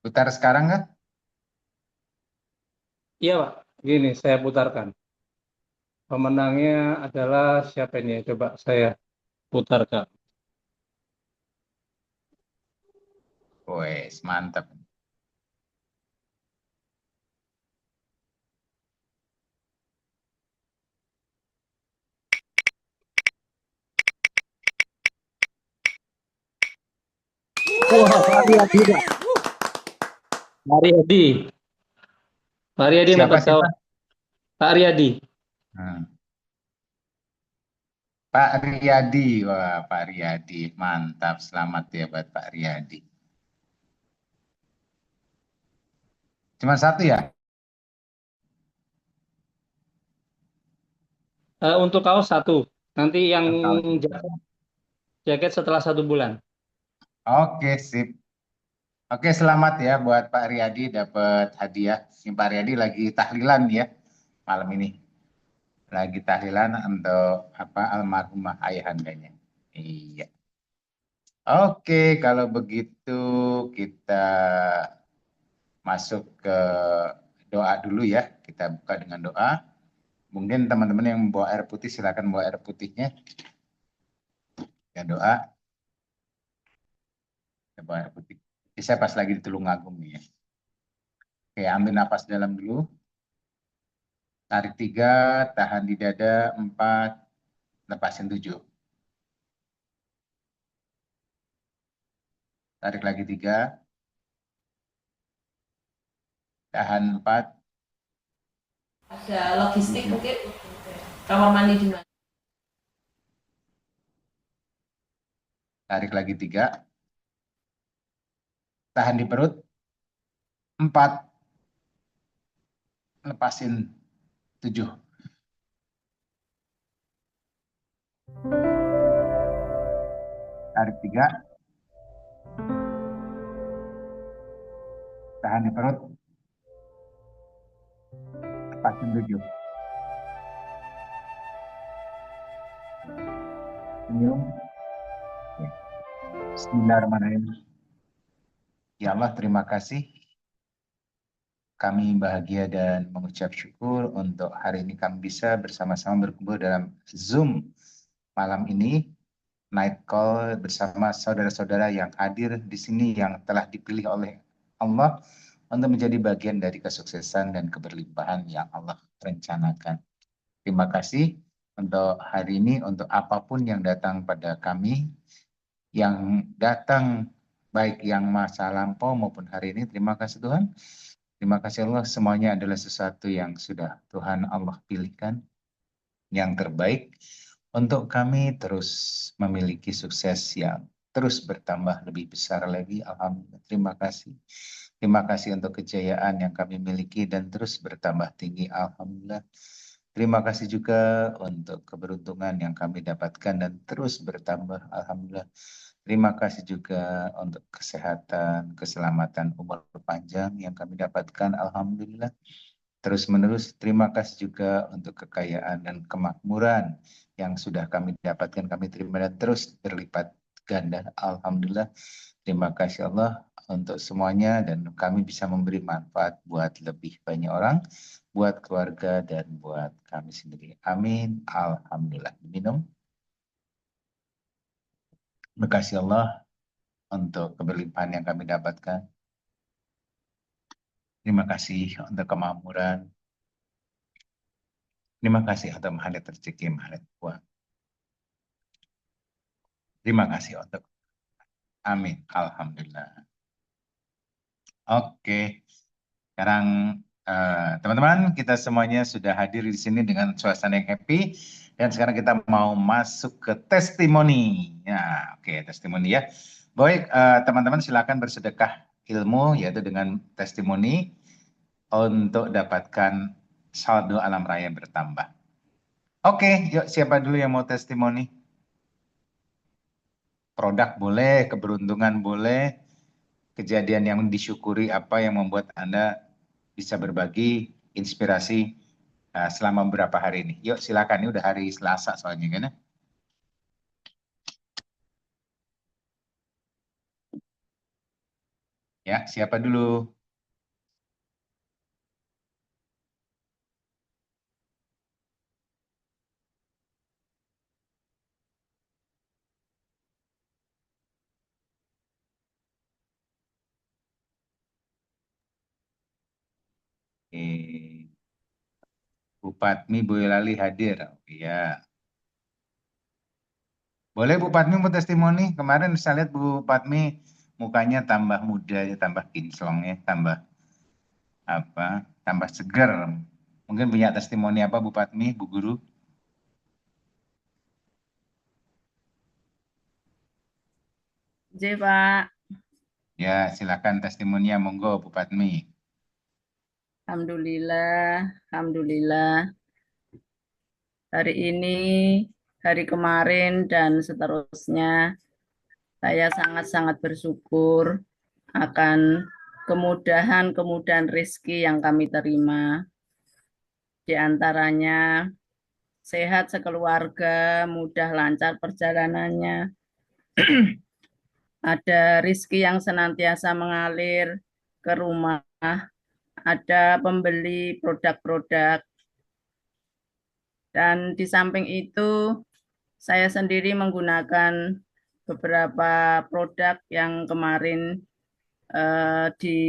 Putar sekarang kan? Iya, Pak. Gini, saya putarkan. Pemenangnya adalah siapa ini? Coba saya putarkan. Wes, mantap. Wah, Pak Riyadi, Pak. Pak Riyadi. Pak Riyadi Siapa dapat siapa? kawan. Pak Riyadi. Hmm. Pak Riyadi, wah Pak Riyadi, mantap. Selamat ya buat Pak Riyadi. Cuma satu ya? Untuk kaos satu. Nanti yang Tahu sih. jaket, jaket setelah 1 bulan. Oke, sip. Oke, selamat ya buat Pak Riyadi dapat hadiah. Ini Pak Riyadi lagi tahlilan ya malam ini. Lagi tahlilan untuk apa almarhumah ayahandanya. Iya. Oke, kalau begitu kita masuk ke doa dulu ya. Kita buka dengan doa. Mungkin teman-teman yang membawa air putih silakan bawa air putihnya. Ya doa, ya bawa air putih. Saya pas lagi di Tulungagung nih ya. Oke, ambil napas dalam dulu. Tarik 3, tahan di dada 4, lepasin 7. Tarik lagi 3, tahan 4, Ada logistik 7. mungkin kamar mandi di mana? Tarik lagi 3, tahan di perut 4, lepasin 7. Tarik 3, tahan di perut, lepasin 7. Senyum. Oke. Bismillahirrahmanirrahim. Ya Allah, terima kasih. Kami bahagia dan mengucap syukur untuk hari ini kami bisa bersama-sama berkumpul dalam Zoom malam ini, night call bersama saudara-saudara yang hadir di sini yang telah dipilih oleh Allah untuk menjadi bagian dari kesuksesan dan keberlimpahan yang Allah rencanakan. Terima kasih untuk hari ini, untuk apapun yang datang pada kami, yang datang baik yang masa lampau maupun hari ini. Terima kasih Tuhan. Terima kasih Allah, semuanya adalah sesuatu yang sudah Tuhan Allah pilihkan, yang terbaik untuk kami terus memiliki sukses yang terus bertambah lebih besar lagi. Alhamdulillah, terima kasih. Terima kasih untuk kejayaan yang kami miliki dan terus bertambah tinggi. Alhamdulillah. Terima kasih juga untuk keberuntungan yang kami dapatkan dan terus bertambah. Alhamdulillah. Terima kasih juga untuk kesehatan, keselamatan, umur panjang yang kami dapatkan. Alhamdulillah. Terus-menerus, terima kasih juga untuk kekayaan dan kemakmuran yang sudah kami dapatkan. Kami terima dan terus berlipat ganda. Alhamdulillah. Terima kasih Allah untuk semuanya dan kami bisa memberi manfaat buat lebih banyak orang, buat keluarga dan buat kami sendiri. Amin. Alhamdulillah. Minum. Terima kasih Allah untuk keberlimpahan yang kami dapatkan. Terima kasih untuk kemakmuran. Terima kasih untuk mahalet rezeki, mahalet uang. Terima kasih untuk amin. Alhamdulillah. Oke. Sekarang teman-teman kita semuanya sudah hadir di sini dengan suasana yang happy. Dan sekarang kita mau masuk ke testimoni. Ya, oke, testimoni ya. Baik, teman-teman silakan bersedekah ilmu yaitu dengan testimoni untuk dapatkan saldo alam raya bertambah. Oke, yuk siapa dulu yang mau testimoni? Produk boleh, keberuntungan boleh, kejadian yang disyukuri apa yang membuat Anda bisa berbagi inspirasi selama beberapa hari ini. Yuk silakan, ini udah hari Selasa soalnya kan ya. Ya, siapa dulu? Bu Padmi Boyolali hadir. Iya. Boleh Bu Padmi mau testimoni? Kemarin saya lihat Bu Padmi mukanya tambah muda, ya, tambah kinclong ya, tambah apa? Tambah seger. Mungkin punya testimoni apa Bu Padmi, Bu Guru? J, Pak. Ya, silakan testimoninya monggo Bu Padmi. Alhamdulillah, Alhamdulillah. Hari ini, hari kemarin, dan seterusnya, saya sangat-sangat bersyukur akan kemudahan-kemudahan rezeki yang kami terima. Di antaranya, sehat sekeluarga, mudah lancar perjalanannya, ada rezeki yang senantiasa mengalir ke rumah, ada pembeli produk-produk, dan di samping itu saya sendiri menggunakan beberapa produk yang kemarin di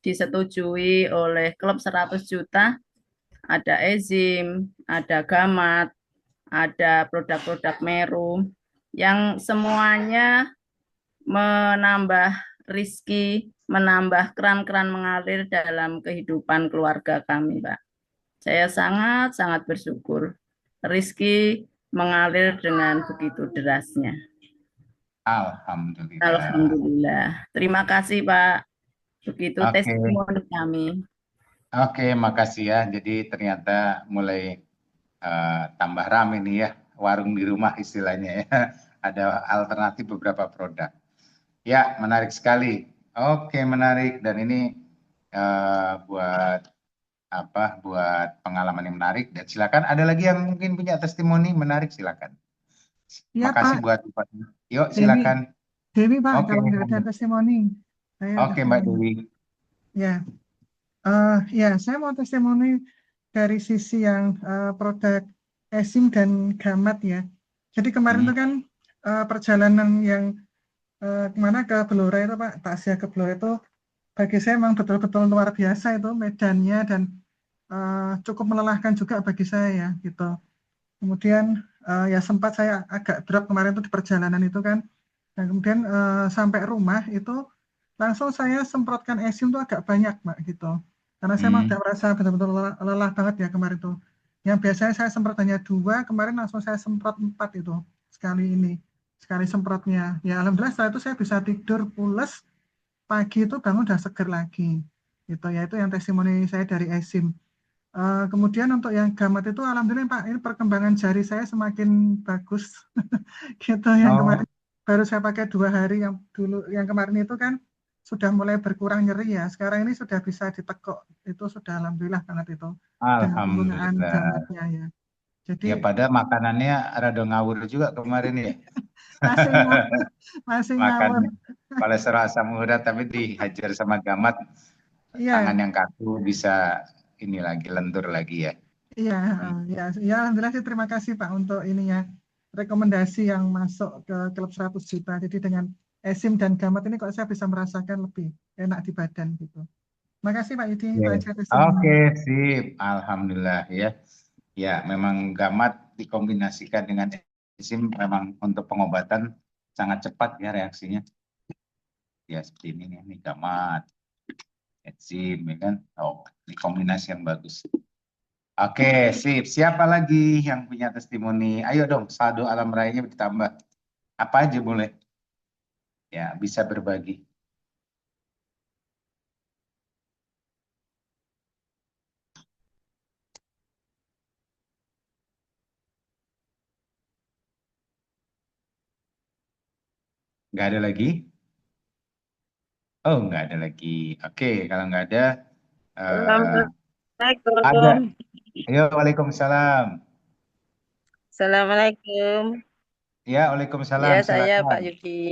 disetujui oleh klub 100 juta, ada enzim, ada gamat, ada produk-produk Meru yang semuanya menambah rizki, menambah keran-keran mengalir dalam kehidupan keluarga kami, Pak. Saya sangat-sangat bersyukur. Rizki mengalir dengan begitu derasnya. Alhamdulillah. Alhamdulillah. Terima kasih, Pak. Begitu Oke. testimoni kami. Oke, makasih ya. Jadi ternyata mulai tambah ramai nih ya, warung di rumah istilahnya ya. Ada alternatif beberapa produk. Ya, menarik sekali. Oke, menarik. Dan ini buat apa? Buat pengalaman yang menarik. Dan silakan. Ada lagi yang mungkin punya testimoni menarik, silakan. Ya, Makasih Pak. buat Pak. Yuk, Dewi, silakan. Dewi, Pak, Oke, kalau nggak ada testimoni, saya oke Mbak testimoni. Dewi. Ya, ya, saya mau testimoni dari sisi yang produk esim dan gamat ya. Jadi kemarin itu kan perjalanan yang kemana ke Blora itu, Pak, Takziah ke Blora itu bagi saya memang betul-betul luar biasa itu medannya, dan cukup melelahkan juga bagi saya ya gitu. Kemudian ya sempat saya agak drop kemarin itu di perjalanan itu kan. Dan kemudian sampai rumah itu langsung saya semprotkan enzim itu agak banyak, Mbak, gitu. Karena saya memang udah merasa betul-betul lelah banget ya kemarin itu. Yang biasanya saya semprot hanya 2, kemarin langsung saya semprot 4 itu sekali semprotnya. Ya alhamdulillah setelah itu saya bisa tidur pules, pagi itu bangun udah seger lagi. Gitu ya, itu yang testimoni saya dari enzim. Kemudian untuk yang gamat itu alhamdulillah, Pak, ini perkembangan jari saya semakin bagus. Gitu yang kemarin baru saya pakai 2 hari, yang dulu yang kemarin itu kan sudah mulai berkurang nyeri ya. Sekarang ini sudah bisa ditekuk. Itu sudah alhamdulillah banget itu dengan penggunaan Alhamdulillah. gamatnya ya. Jadi Ya padahal makanannya rada ngawur juga kemarin ya. masih Makan ngawur. kolesterol asam urat tapi dihajar sama gamat, Iya. tangan yang kaku bisa ini lagi lentur lagi ya. Iya, ya alhamdulillah sih, terima kasih Pak untuk ininya, rekomendasi yang masuk ke klub 100 juta. Jadi dengan esim dan gamat ini kok saya bisa merasakan lebih enak di badan gitu. Makasih Pak Yudi, Pak Ejat. Oke, sip. Alhamdulillah ya. Ya, memang gamat dikombinasikan dengan enzim memang untuk pengobatan sangat cepat ya reaksinya. Ya, seperti ini nih gamat, enzim ya kan. Oh, ini kombinasi yang bagus. Oke, sip. Siapa lagi yang punya testimoni? Ayo dong, saldo alam rayanya ditambah. Apa aja boleh? Ya, bisa berbagi. Nggak ada lagi? Oh, nggak ada lagi. Oke, kalau nggak ada, ada. Ayo, waalaikumsalam. Assalamualaikum. Ya, waalaikumsalam. Ya, saya Silakan. Pak Yudi.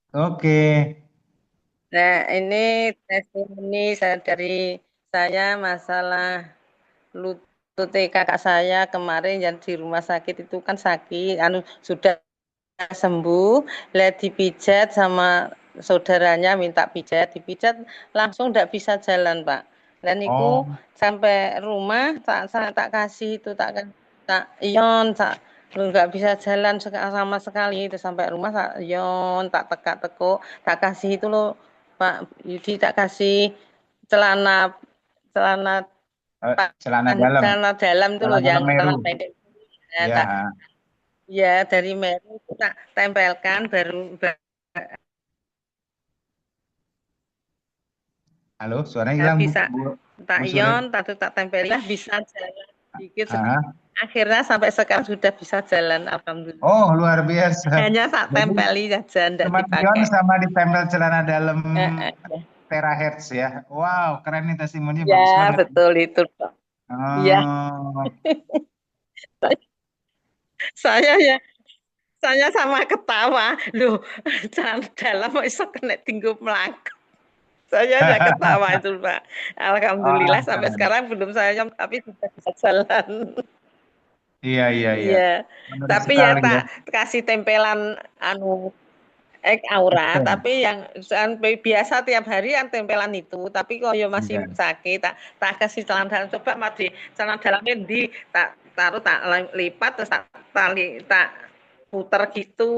Oke. Nah, ini testimoni dari saya masalah lutut kakak saya kemarin yang di rumah sakit itu kan sakit, sudah sembuh, lihat dipijat sama saudaranya minta dipijat langsung tidak bisa jalan Pak. Dan itu Oh, sampai rumah tak kasih itu tak ion nggak bisa jalan sama sekali itu sampai rumah tak ion tak tekuk tak kasih itu loh Pak Yudi tak kasih celana celana celana dalam. celana dalam itu loh Celana dalam yang Meru. celana pendek ya, Ya. ya dari Meru itu tak tempelkan Halo, suaranya hilang bisa Bu tak Surip. ion tak tempelin lah bisa jalan sedikit Ah. akhirnya sampai sekarang sudah bisa jalan alhamdulillah. Oh, luar biasa. Hanya tak Jadi tempeli saja enggak cuma ion dipakai. sama ditempel celana dalam Ya, terahertz ya. Wow, keren nih testimoninya, bagus ya banget. betul itu Pak. Ya. Oh, Saya sama ketawa loh celana dalam bisa kena tinggal melangkah. Saya aja ketawa itu Pak. Alhamdulillah sampai keren. sekarang belum saya tapi sudah bisa jalan. Iya. Iya. Menarik Tapi ya sekali ya. tak kasih tempelan aura, Betul. tapi yang biasa tiap hari yang tempelan itu, tapi kalau masih Iya. sakit tak kasih celana dalam coba mati celana dalamnya di tak taruh tak lipat terus tak tali tak putar gitu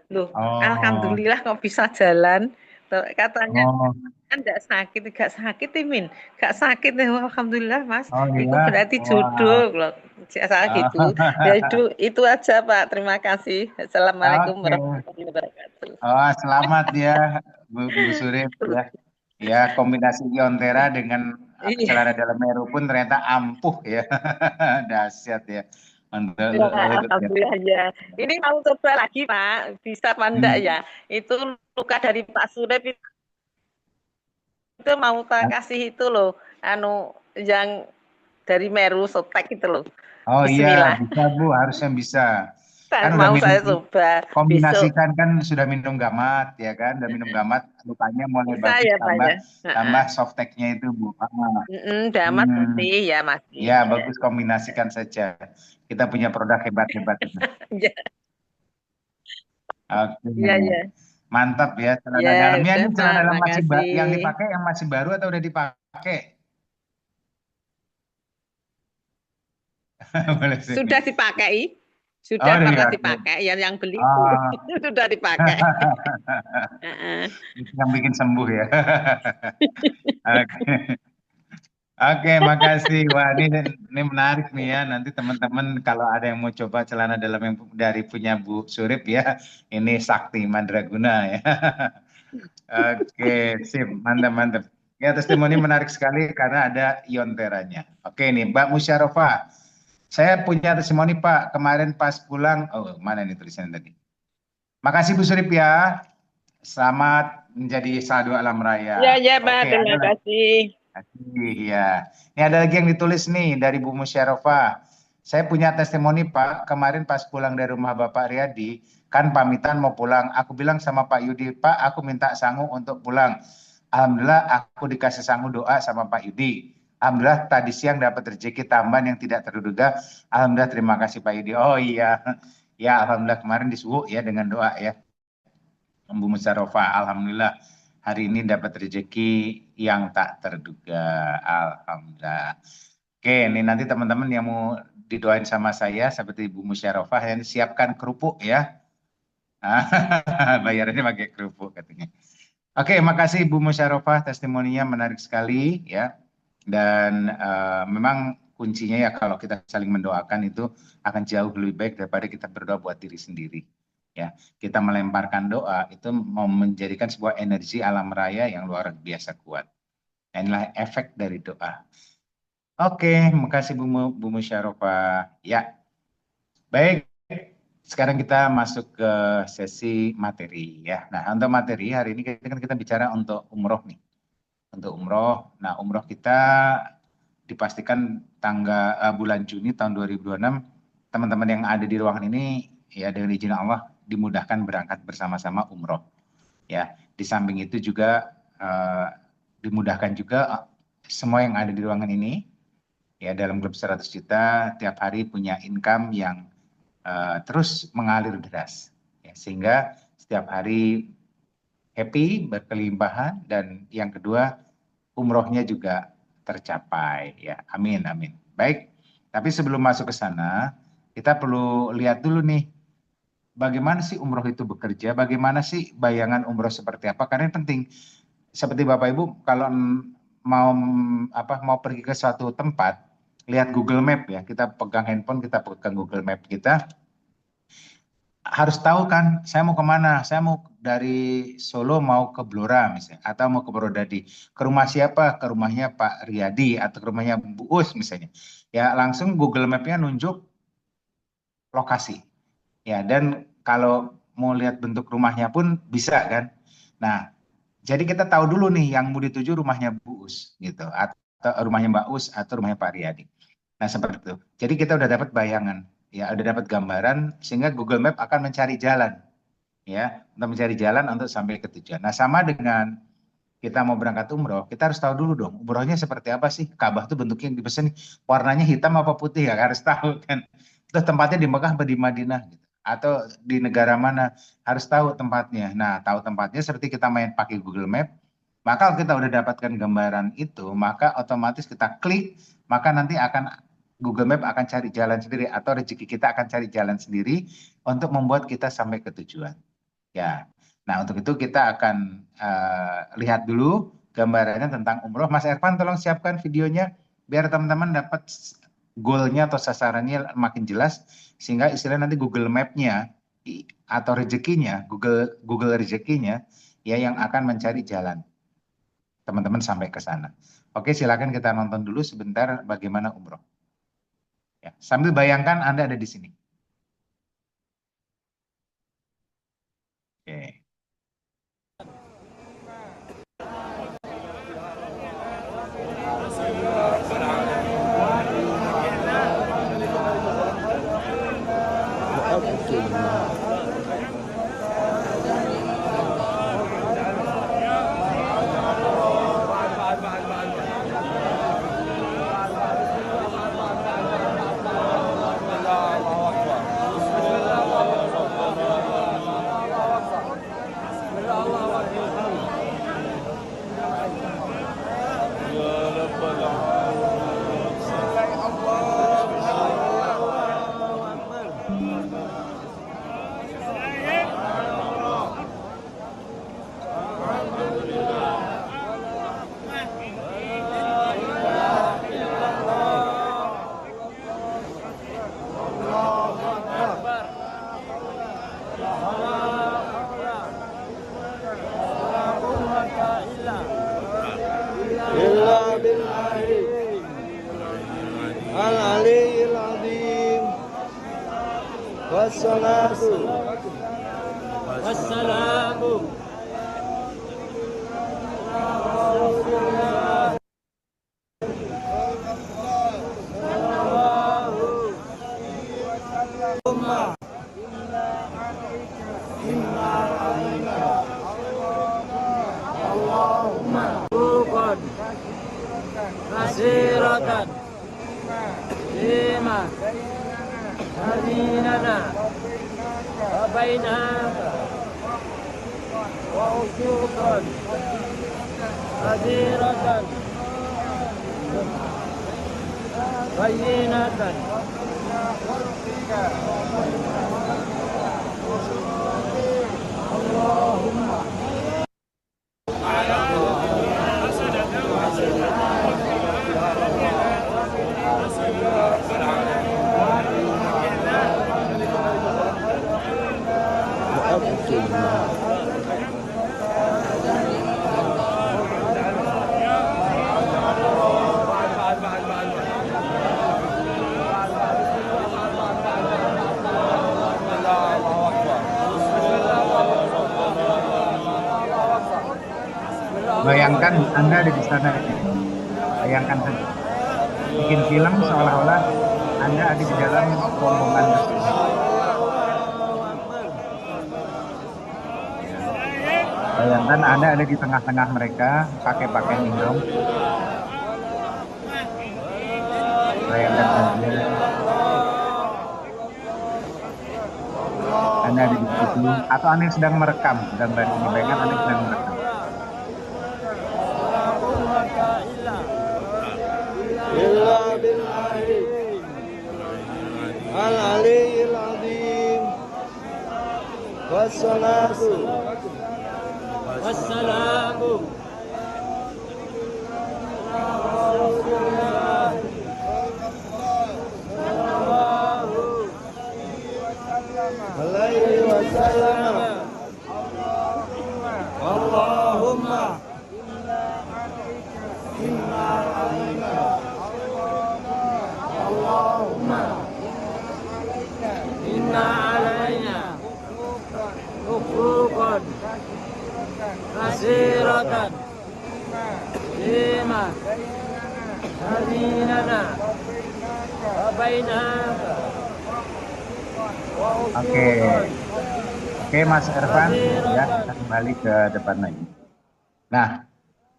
loh. Oh. Alhamdulillah kok bisa jalan. Katanya Oh. kan nggak sakit Timin nggak sakit alhamdulillah Mas Oh itu iya. berarti Wow. jodoh loh saya gitu ya itu aja Pak terima kasih assalamualaikum Oke. warahmatullahi wabarakatuh. Oh, selamat ya Bu Surip ya. Ya, kombinasi Iontera dengan Iya celana dalam Meru pun ternyata ampuh ya. Dahsyat ya. Mantap. ya, alhamdulillah ya ini mau coba lagi Pak bisa apa enggak ya itu luka dari Pak Surip itu mau tak kasih itu loh yang dari Meru sotek itu loh. Oh iya, Bismillah. bisa Bu, harusnya bisa. Kan udah Mau minum, saya coba besok. kombinasikan kan sudah minum gamat ya kan, udah minum gamat, lukanya mulai Bisa bagus ya Pak ya. tambah softteknya itu Bu. Damat Hmm. masih ya masih. Ya, bagus kombinasikan saja. Kita punya produk hebat-hebat. Ya, Oke. ya. Mantap ya celana Ya, dalamnya. udah Ini celana Pak, dalam makasih. yang dipakai yang masih baru atau udah dipakai? Boleh sih. Sudah dipakai. Oh, Sudah udah pernah dipakai. dipakai yang beli Oh. sudah dipakai. Itu yang bikin sembuh ya. Oke. Oke, makasih. Wah, ini menarik nih ya. Nanti teman-teman kalau ada yang mau coba celana dalam yang dari punya Bu Surip ya, ini Sakti Mandraguna ya. Oke, sip, mantap. Ya, testimoni menarik sekali karena ada ionteranya. Oke nih, Mbak Musyarofa. Saya punya testimoni Pak, kemarin pas pulang, oh mana nih tulisannya tadi. Makasih Bu Surip ya. Selamat menjadi saldo alam raya. Ya Pak, Oke, terima kasih. Iya, ini ada lagi yang ditulis nih dari Bu Musyarofa. Saya punya testimoni Pak, kemarin pas pulang dari rumah Bapak Riyadi, kan pamitan mau pulang. Aku bilang sama Pak Yudi, Pak aku minta sangu untuk pulang. Alhamdulillah aku dikasih sangu doa sama Pak Yudi. Alhamdulillah tadi siang dapat rezeki tambahan yang tidak terduga. Alhamdulillah terima kasih Pak Yudi. Oh iya, ya Alhamdulillah kemarin disuguh ya dengan doa ya. Bu Musyarofa, Alhamdulillah hari ini dapat rezeki yang tak terduga. Alhamdulillah. Oke, ini nanti teman-teman yang mau didoain sama saya seperti Bu Musyarofa, yang siapkan kerupuk ya. Bayarannya pakai kerupuk katanya. Oke, makasih Bu Musyarofa, testimoninya menarik sekali ya. Dan memang kuncinya ya kalau kita saling mendoakan itu akan jauh lebih baik daripada kita berdoa buat diri sendiri. Ya, kita melemparkan doa itu mau menjadikan sebuah energi alam raya yang luar biasa kuat. Inilah efek dari doa. Oke, makasih Bu Musyarofa. Ya, baik. Sekarang kita masuk ke sesi materi ya. Nah, untuk materi hari ini kita bicara untuk umroh nih. Untuk umroh. Nah, umroh kita dipastikan bulan Juni tahun 2026. Teman-teman yang ada di ruangan ini ya dengan izin Allah dimudahkan berangkat bersama-sama umroh. Ya, di samping itu juga dimudahkan juga semua yang ada di ruangan ini ya dalam grup 100 juta tiap hari punya income yang terus mengalir deras ya, sehingga setiap hari happy, berkelimpahan, dan yang kedua umrohnya juga tercapai ya. Amin, amin. Baik, tapi sebelum masuk ke sana kita perlu lihat dulu nih bagaimana sih umroh itu bekerja, bagaimana sih bayangan umroh seperti apa, karena ini penting. Seperti Bapak Ibu kalau mau pergi ke suatu tempat, lihat Google Map ya, kita pegang handphone, kita pegang Google Map kita, harus tahu kan saya mau kemana, saya mau dari Solo mau ke Blora misalnya, atau mau ke Brodadi, ke rumah siapa, ke rumahnya Pak Riyadi atau ke rumahnya Bu Us misalnya, ya langsung Google Map-nya nunjuk lokasi ya, dan kalau mau lihat bentuk rumahnya pun bisa kan. Nah, jadi kita tahu dulu nih yang mau dituju rumahnya Bu Us gitu, atau rumahnya Mbak Us atau rumahnya Pak Riyadi. Nah, seperti itu. Jadi kita udah dapat bayangan, ya udah dapat gambaran, sehingga Google Map akan mencari jalan, ya, untuk mencari jalan untuk sampai ke tujuan. Nah, sama dengan kita mau berangkat umroh, kita harus tahu dulu dong, umrohnya seperti apa sih? Ka'bah tuh bentuknya yang dipesan warnanya hitam apa putih ya, harus tahu kan. Terus tempatnya di Mekah atau di Madinah gitu, atau di negara mana, harus tahu tempatnya. Nah, tahu tempatnya seperti kita main pakai Google Map, maka kalau kita udah dapatkan gambaran itu, maka otomatis kita klik, maka nanti akan Google Map akan cari jalan sendiri, atau rezeki kita akan cari jalan sendiri untuk membuat kita sampai ke tujuan. Ya, nah untuk itu kita akan lihat dulu gambarannya tentang umroh. Mas Ervan tolong siapkan videonya biar teman-teman dapat goalnya atau sasarannya makin jelas, sehingga istilahnya nanti Google Map-nya atau rezekinya, Google rezekinya ya yang akan mencari jalan teman-teman sampai ke sana. Oke, silakan kita nonton dulu sebentar bagaimana umroh. Ya, sambil bayangkan Anda ada di sini. Oke. Bayangkan Anda ada di sana. Bayangkan saja. Bikin film seolah-olah Anda ada di dalam rombongan tersebut. Jangan Anda ada di tengah-tengah mereka, pakai pakaian ihram. Kelihatan aja. Anda ada di situ, atau Anda sedang merekam gambar ini, bayangkan Anda sedang merekam. Al-Aliyyil Azim. Wassalatu wassalamu alaihi wasallam. Allahumma inna alaika Allahumma inna alaina huquqan kasiratan lima bainana wa bainaka. Oke Mas Irfan, ya kita kembali ke depan lagi. Nah,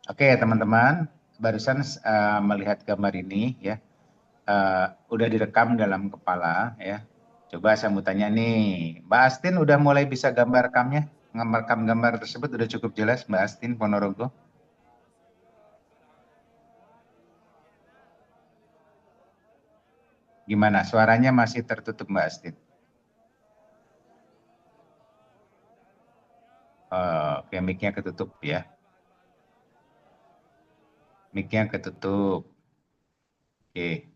oke teman-teman, barusan melihat gambar ini ya, udah direkam dalam kepala ya. Coba saya mau tanya nih, Mbak Astin udah mulai bisa gambar rekamnya? Ngerekam gambar tersebut udah cukup jelas Mbak Astin Ponorogo? Gimana? Suaranya masih tertutup Mbak Astin? Oke, mic-nya ketutup ya. Mic-nya ketutup. Oke.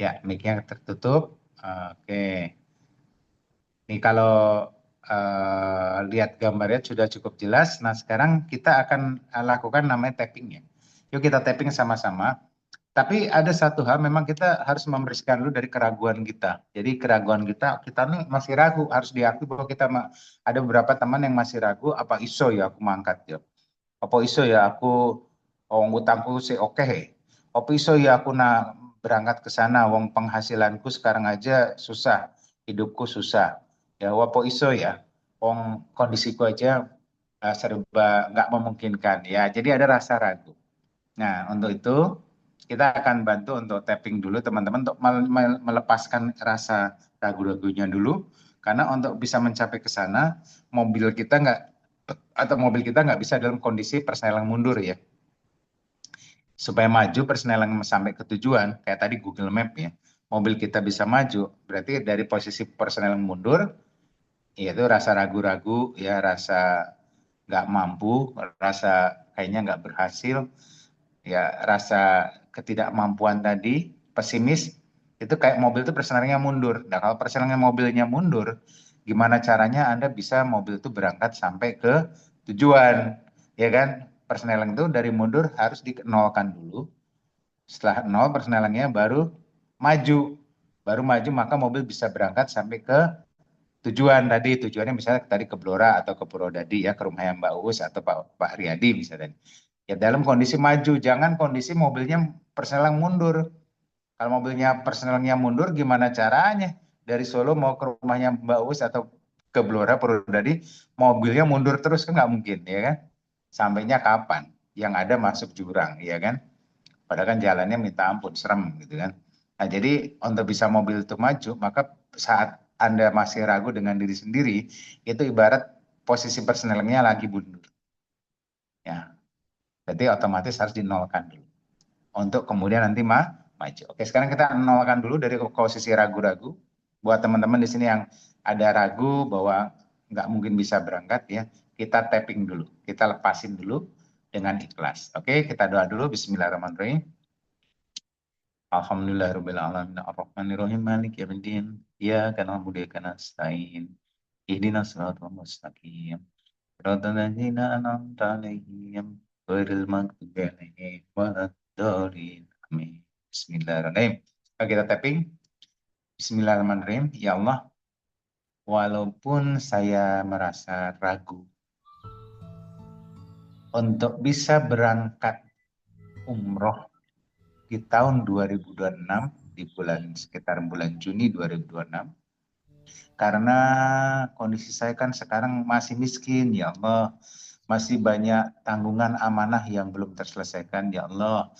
Ya, mic-nya tertutup. Oke. Ini kalau lihat gambarnya sudah cukup jelas. Nah, sekarang kita akan lakukan namanya tapping ya. Yuk kita tapping sama-sama. Tapi ada satu hal, memang kita harus membersihkan dulu dari keraguan kita. Jadi keraguan kita nih masih ragu, harus diakui bahwa kita ada beberapa teman yang masih ragu, apa iso ya aku mangkat ya. Apa iso ya aku utangku sih oke. Apa iso ya aku berangkat ke sana, wong penghasilanku sekarang aja susah, hidupku susah. Ya apa iso ya, wong kondisiku aja serba nggak memungkinkan. Ya jadi ada rasa ragu. Nah untuk itu kita akan bantu untuk tapping dulu teman-teman untuk melepaskan rasa ragu-ragunya dulu, karena untuk bisa mencapai ke sana mobil kita nggak bisa dalam kondisi persneling mundur ya. Supaya maju persneling sampai ke tujuan kayak tadi Google Map ya, mobil kita bisa maju berarti dari posisi persneling mundur yaitu rasa ragu-ragu ya, rasa nggak mampu, rasa kayaknya nggak berhasil ya, rasa ketidakmampuan tadi, pesimis, itu kayak mobil itu persnelingnya mundur. Nah kalau persneling mobilnya mundur, gimana caranya Anda bisa mobil itu berangkat sampai ke tujuan, ya kan? Persneling itu dari mundur harus dinolkan dulu. Setelah nol persnelingnya baru maju. Baru maju maka mobil bisa berangkat sampai ke tujuan tadi. Tujuannya misalnya tadi ke Blora atau ke Purwodadi ya, ke rumahnya Mbak Uus atau Pak Riyadi misalnya. Ya dalam kondisi maju, jangan kondisi mobilnya persneling mundur. Kalau mobilnya persnelingnya mundur, gimana caranya? Dari Solo mau ke rumahnya Mbak Uus atau ke Blora, Purwodadi, mobilnya mundur terus kan nggak mungkin, ya kan? Sampainya kapan? Yang ada masuk jurang, ya kan? Padahal kan jalannya minta ampun, serem gitu kan. Nah jadi untuk bisa mobil itu maju, maka saat Anda masih ragu dengan diri sendiri, itu ibarat posisi persnelingnya lagi mundur. Ya, jadi otomatis harus dinolkan dulu untuk kemudian nanti maju. Oke, sekarang kita nolkan dulu dari posisi ragu-ragu. Buat teman-teman di sini yang ada ragu bahwa nggak mungkin bisa berangkat ya, kita tapping dulu, kita lepasin dulu dengan ikhlas. Oke, kita doa dulu. Bismillahirrahmanirrahim. Alhamdulillahirrahmanirrahim. Ar-Rahmanirrahim. Maliki yaumiddin. Iyyaka na'budu wa iyyaka nasta'in. Ihdinas siratal mustaqim. Siratal ladzina an'amta 'alaihim ghairil maghdubi 'alaihim waladdallin. Amin. Bismillahirrahmanirrahim. Kita tapping. Bismillahirrahmanirrahim. Ya Allah, walaupun saya merasa ragu untuk bisa berangkat umroh di tahun 2026, di sekitar bulan Juni 2026, Karena kondisi saya kan sekarang masih miskin, ya Allah. Masih banyak tanggungan amanah yang belum terselesaikan, ya Allah.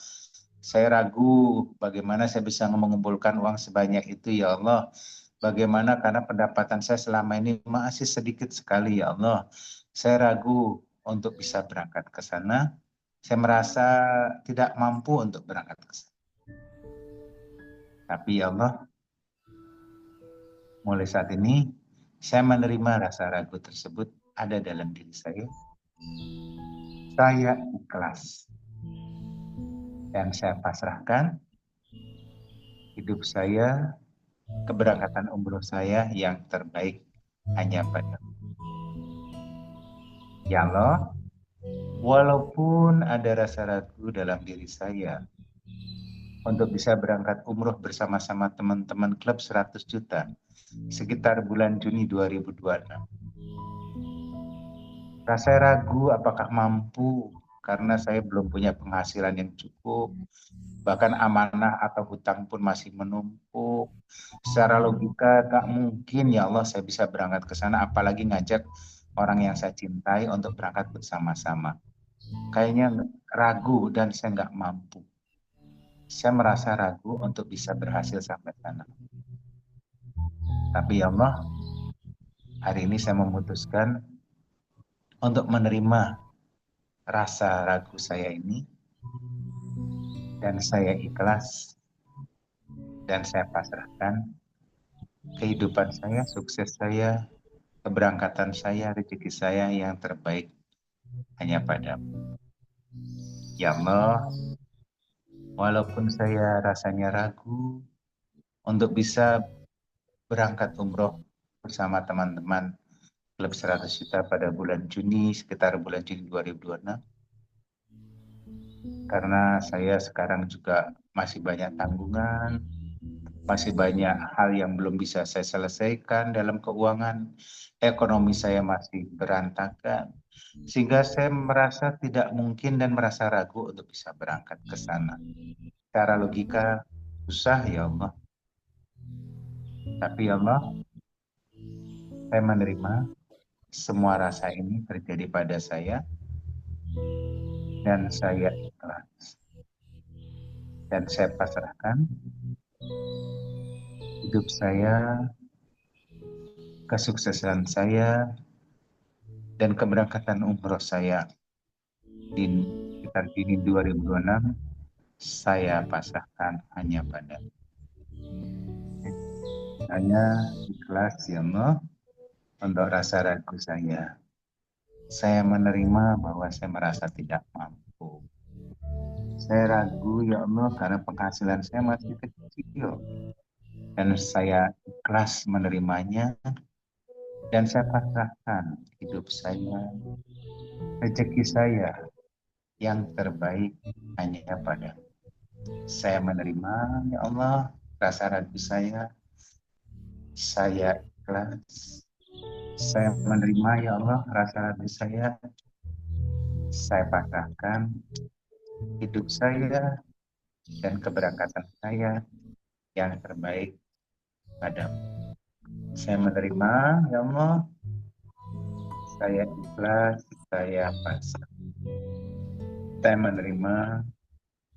Saya ragu bagaimana saya bisa mengumpulkan uang sebanyak itu, ya Allah. Bagaimana karena pendapatan saya selama ini masih sedikit sekali, ya Allah. Saya ragu untuk bisa berangkat ke sana. Saya merasa tidak mampu untuk berangkat ke sana. Tapi ya Allah, mulai saat ini saya menerima rasa ragu tersebut ada dalam diri saya. Saya ikhlas. Dan saya pasrahkan hidup saya, keberangkatan umroh saya yang terbaik hanya pada ya Allah. Walaupun ada rasa ragu dalam diri saya untuk bisa berangkat umroh bersama-sama teman-teman klub 100 juta sekitar bulan Juni 2026. Rasa ragu apakah mampu karena saya belum punya penghasilan yang cukup, bahkan amanah atau hutang pun masih menumpuk. Secara logika tak mungkin ya Allah saya bisa berangkat ke sana, apalagi ngajak orang yang saya cintai untuk berangkat bersama-sama. Kayaknya ragu dan saya nggak mampu. Saya merasa ragu untuk bisa berhasil sampai sana. Tapi ya Allah, hari ini saya memutuskan untuk menerima rasa ragu saya ini, dan saya ikhlas, dan saya pasrahkan kehidupan saya, sukses saya, keberangkatan saya, rezeki saya yang terbaik hanya padamu. Ya Allah, walaupun saya rasanya ragu untuk bisa berangkat umroh bersama teman-teman klub 100 juta pada bulan Juni, sekitar bulan Juni 2026. Karena saya sekarang juga masih banyak tanggungan, masih banyak hal yang belum bisa saya selesaikan dalam keuangan, ekonomi saya masih berantakan, sehingga saya merasa tidak mungkin dan merasa ragu untuk bisa berangkat ke sana. Secara logika, susah ya Allah. Tapi ya Allah, saya menerima semua rasa ini terjadi pada saya, dan saya ikhlas. Dan saya pasrahkan hidup saya, kesuksesan saya, dan keberangkatan umroh saya di sekitar Juni 2026, saya pasrahkan hanya pada saya ikhlas ya Allah untuk rasa ragu saya. Saya menerima bahwa saya merasa tidak mampu. Saya ragu ya Allah karena penghasilan saya masih kecil. Dan saya ikhlas menerimanya. Dan saya pasrahkan hidup saya, rezeki saya yang terbaik hanya pada saya menerima ya Allah rasa ragu saya ikhlas. Saya menerima ya Allah rasa ragu saya pasrahkan hidup saya dan keberangkatan saya yang terbaik padamu. Saya menerima ya Allah, saya ikhlas, saya pasrah. Saya menerima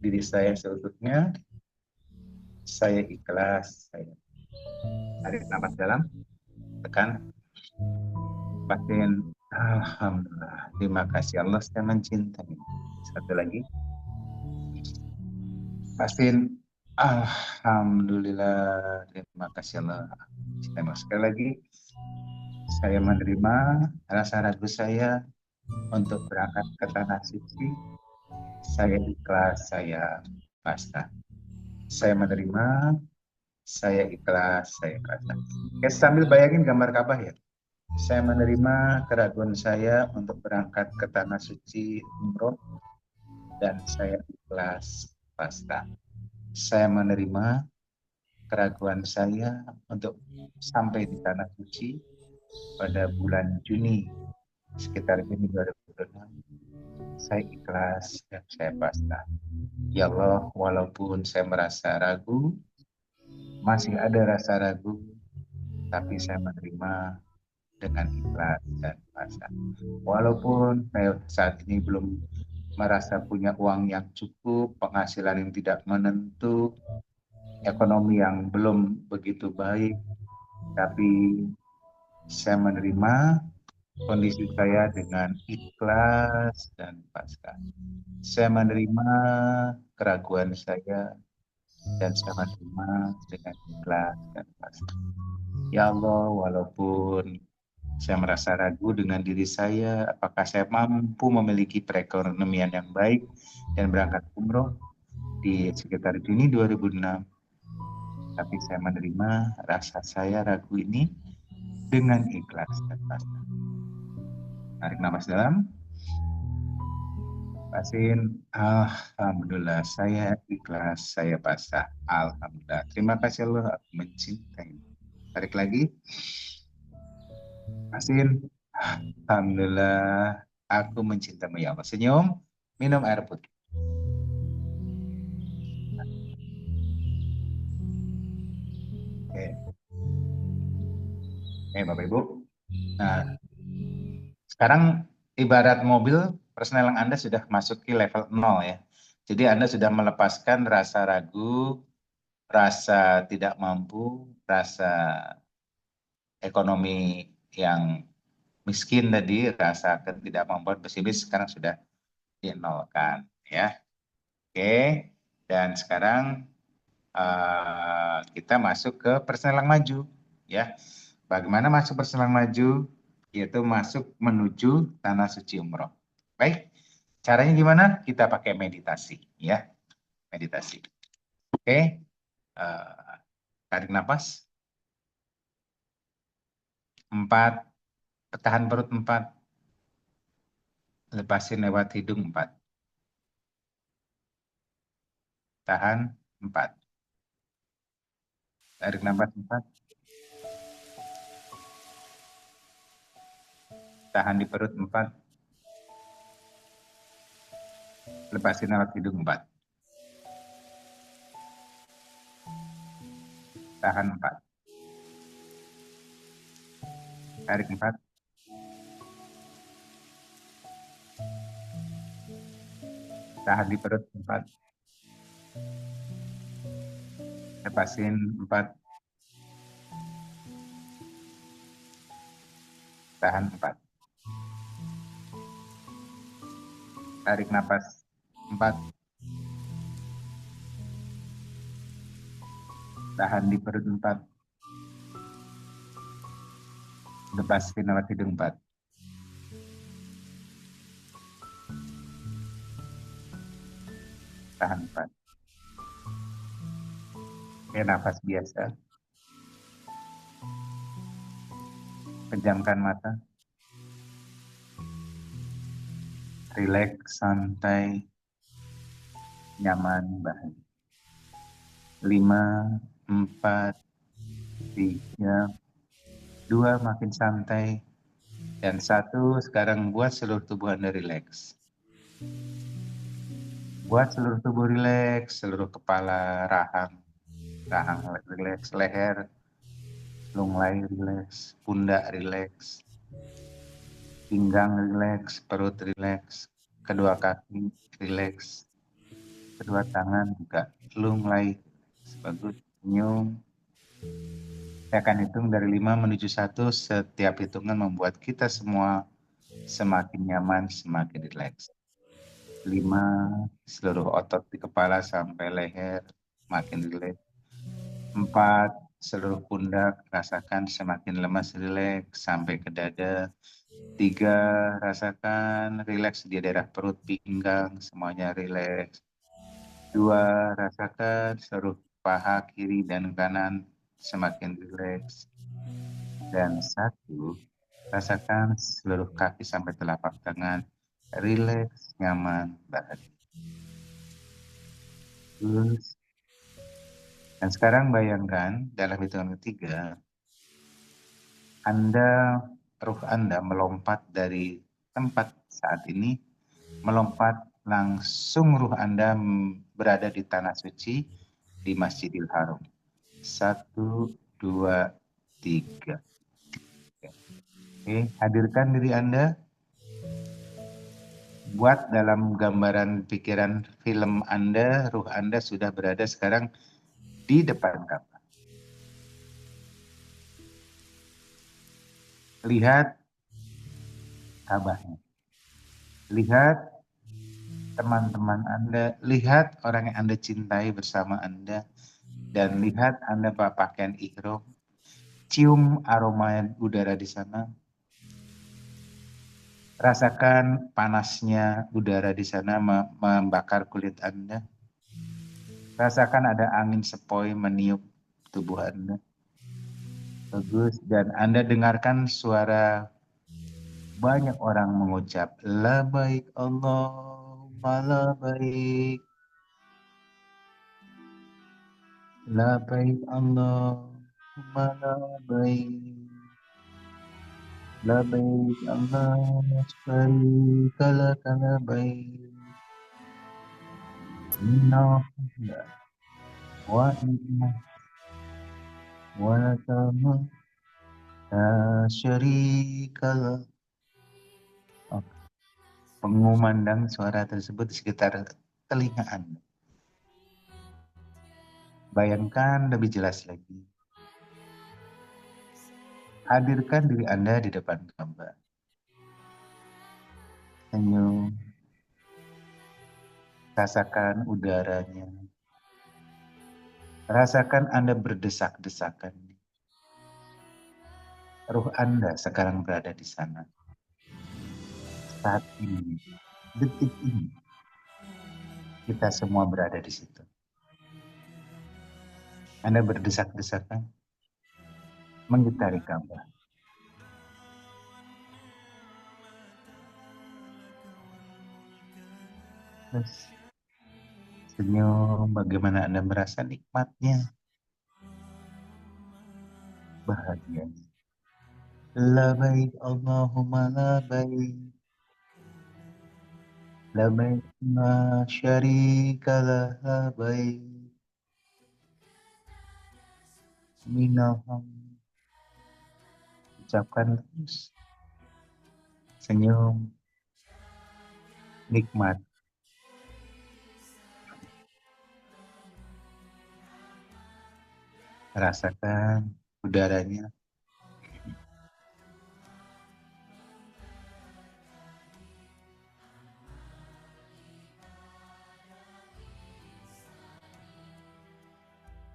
diri saya seutuhnya, saya ikhlas, saya tarik nafas dalam, tekan, pastiin, alhamdulillah, terima kasih Allah saya mencintai. Satu lagi, pastiin, alhamdulillah, terima kasih Allah. Sekali lagi, saya menerima rasa ragu saya untuk berangkat ke tanah suci. Saya ikhlas, saya pasrah. Saya menerima, saya ikhlas, saya pasrah. Sambil bayangin gambar Ka'bah ya. Saya menerima keraguan saya untuk berangkat ke tanah suci umroh, dan saya ikhlas, pasrah. Saya menerima keraguan saya untuk sampai di tanah suci pada bulan Juni, sekitar Juni 2026. Saya ikhlas dan saya pasrah. Ya Allah, walaupun saya merasa ragu, masih ada rasa ragu tapi saya menerima dengan ikhlas dan pasrah. Walaupun saya saat ini belum merasa punya uang yang cukup, penghasilan yang tidak menentu, ekonomi yang belum begitu baik, tapi saya menerima kondisi saya dengan ikhlas dan pasrah. Saya menerima keraguan saya dan saya menerima dengan ikhlas dan pasrah. Ya Allah, walaupun saya merasa ragu dengan diri saya, apakah saya mampu memiliki perekonomian yang baik dan berangkat umroh di sekitar Juni 2006. Tapi saya menerima rasa saya ragu ini dengan ikhlas dan pasrah. Tarik nafas dalam. Pasin, alhamdulillah saya ikhlas, saya pasrah. Alhamdulillah. Terima kasih Allah, aku mencintai. Tarik lagi. Pasin, alhamdulillah aku mencintaimu ya Allah. Senyum, minum air putih. Oke. Bapak Ibu. Nah, sekarang ibarat mobil, persneling Anda sudah masuk ke level 0 ya. Jadi Anda sudah melepaskan rasa ragu, rasa tidak mampu, rasa ekonomi yang miskin tadi, rasa ketidakmampuan pesimis sekarang sudah dinolkan ya. Oke, dan sekarang kita masuk ke persneling maju ya. Bagaimana masuk persneling maju? Yaitu masuk menuju tanah suci umroh. Baik, caranya gimana? Kita pakai meditasi ya, meditasi. Oke, tarik nafas. 4, tahan perut 4, lepasin lewat hidung 4. Tahan 4. Tarik nafas 4. Tahan di perut 4. Lepasin lewat hidung 4. Tahan 4. Tarik 4. Tahan di perut 4. Lepasin 4. Tahan 4. Tarik nafas 4. Tahan di perut 4. Lepasin lewat hidung 4. Tahan 4. Nafas biasa. Pejamkan mata. Rileks, santai, nyaman, bahagia. 5, 4, 3, 2, makin santai. Dan 1, sekarang buat seluruh tubuh Anda rileks. Buat seluruh tubuh rileks, seluruh kepala, rahang rileks, leher, lunglai rileks, pundak rileks, pinggang rileks, perut rileks, kedua kaki rileks, kedua tangan juga lunglai. Bagus, senyum. Saya akan hitung dari 5 menuju 1. Setiap hitungan membuat kita semua semakin nyaman, semakin rileks. 5, seluruh otot di kepala sampai leher makin rileks. 4, seluruh pundak rasakan semakin lemas, rileks sampai ke dada. 3, rasakan rileks di daerah perut, pinggang, semuanya rileks. 2, rasakan seluruh paha kiri dan kanan semakin rileks. Dan 1, rasakan seluruh kaki sampai telapak tangan rileks, nyaman, bahagia. Terus. Dan sekarang bayangkan dalam hitungan ketiga, ruh Anda melompat dari tempat saat ini, melompat langsung ruh Anda berada di tanah suci di Masjidil Haram. 1, 2, 3. Oke, hadirkan diri Anda. Buat dalam gambaran pikiran film Anda, ruh Anda sudah berada sekarang di depan Ka'bah. Lihat Ka'bahnya. Lihat teman-teman Anda, lihat orang yang Anda cintai bersama Anda, dan lihat Anda pakaian ihram. Cium aroma udara di sana. Rasakan panasnya udara di sana membakar kulit Anda. Rasakan ada angin sepoi meniup tubuh Anda. Bagus. Dan Anda dengarkan suara banyak orang mengucap, Labbaik Allahumma labbaik. Labbaik Allahumma labbaik. Labbaik Allahumma syarika laka labbaik. Inna wa inna wa lakama la syarika lak. Pengumandang suara tersebut di sekitar telinga Anda. Bayangkan lebih jelas lagi. Hadirkan diri Anda di depan Ka'bah. Senyum. Rasakan udaranya. Rasakan Anda berdesak-desakan. Ruh Anda sekarang berada di sana. Saat ini, detik ini, kita semua berada di situ. Anda berdesak-desakan, mengitari Ka'bah. Terus, senyum, bagaimana Anda merasa nikmatnya, bahagianya. Labbaik Allahumma labbaik. Labbaik la syarika lah labbaik. Minahum. Ucapkan terus. Senyum. Nikmat. Rasakan udaranya.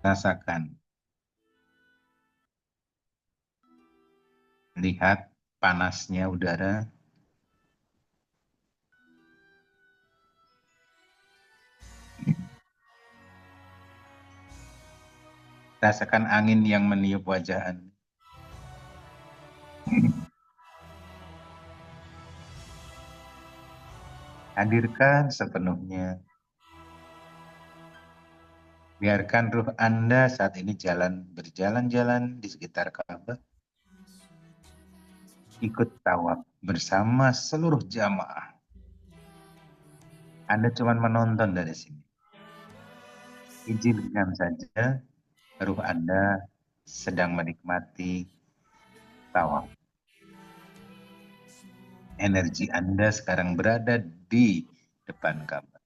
Rasakan. Lihat panasnya udara. Rasakan angin yang meniup wajah Anda. Hadirkan sepenuhnya. Biarkan ruh Anda saat ini berjalan-jalan di sekitar Ka'bah. Ikut tawaf bersama seluruh jamaah. Anda cuma menonton dari sini. Izinkan saja ruh Anda sedang menikmati tawaf. Energi Anda sekarang berada di depan Ka'bah.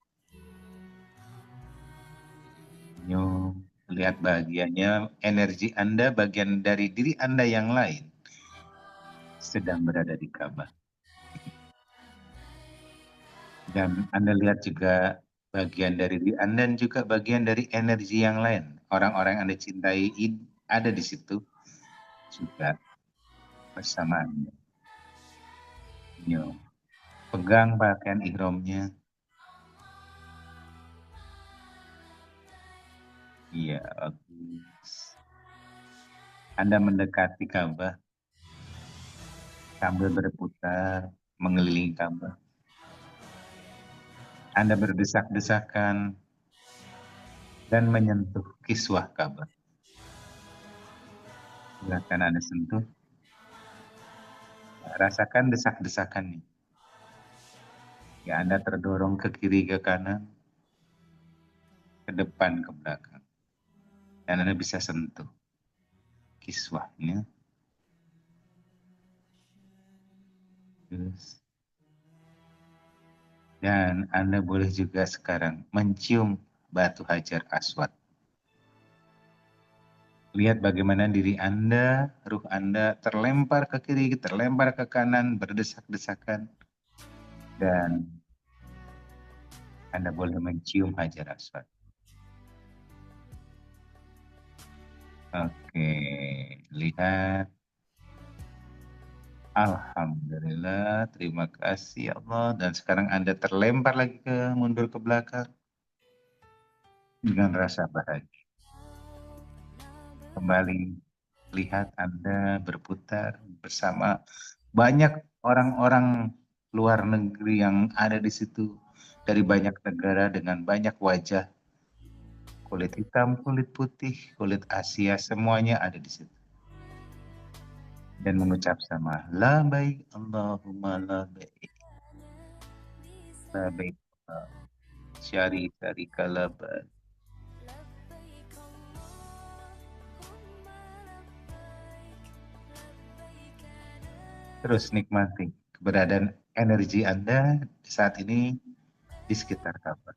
Lihat bahagianya, energi Anda, bagian dari diri Anda yang lain, sedang berada di Ka'bah. Dan Anda lihat juga bagian dari diri Anda dan juga bagian dari energi yang lain. Orang-orang yang Anda cintai ada di situ juga bersama Anda. Pegang pakaian ihramnya. Iya, bagus. Anda mendekati Ka'bah sambil berputar mengelilingi Ka'bah. Anda berdesak-desakan dan menyentuh kiswah Ka'bah. Silakan Anda sentuh. Rasakan desak-desakan nih. Ya, Anda terdorong ke kiri, ke kanan, ke depan, ke belakang. Dan Anda bisa sentuh. kiswahnya. Terus. Dan Anda boleh juga sekarang mencium batu hajar aswad. Lihat bagaimana diri Anda, ruh Anda terlempar ke kiri, terlempar ke kanan, berdesak-desakan. Dan Anda boleh mencium hajar aswad. Oke, lihat. Alhamdulillah, terima kasih ya Allah. Dan sekarang Anda terlempar lagi mundur ke belakang dengan rasa bahagia. Kembali lihat Anda berputar bersama banyak orang-orang luar negeri yang ada di situ dari banyak negara dengan banyak wajah, kulit hitam, kulit putih, kulit Asia, semuanya ada di situ. Dan mengucap sama labbaik Allahumma labbaik. Labbaik syarika labbaik. Terus nikmati keberadaan energi Anda saat ini di sekitar Ka'bah.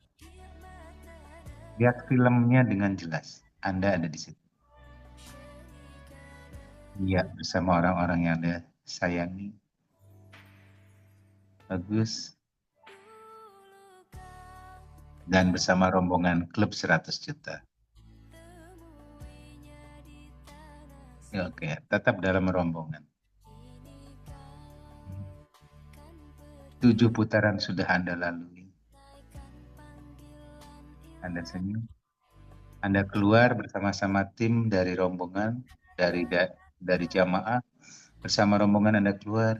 Lihat filmnya dengan jelas. Anda ada di situ. Iya, bersama orang-orang yang Anda sayangi. Bagus. Dan bersama rombongan klub 100 juta. Ya, oke, tetap dalam rombongan. 7 putaran sudah Anda lalui. Anda senyum. Anda keluar bersama-sama tim dari rombongan, dari jamaah. Bersama rombongan Anda keluar.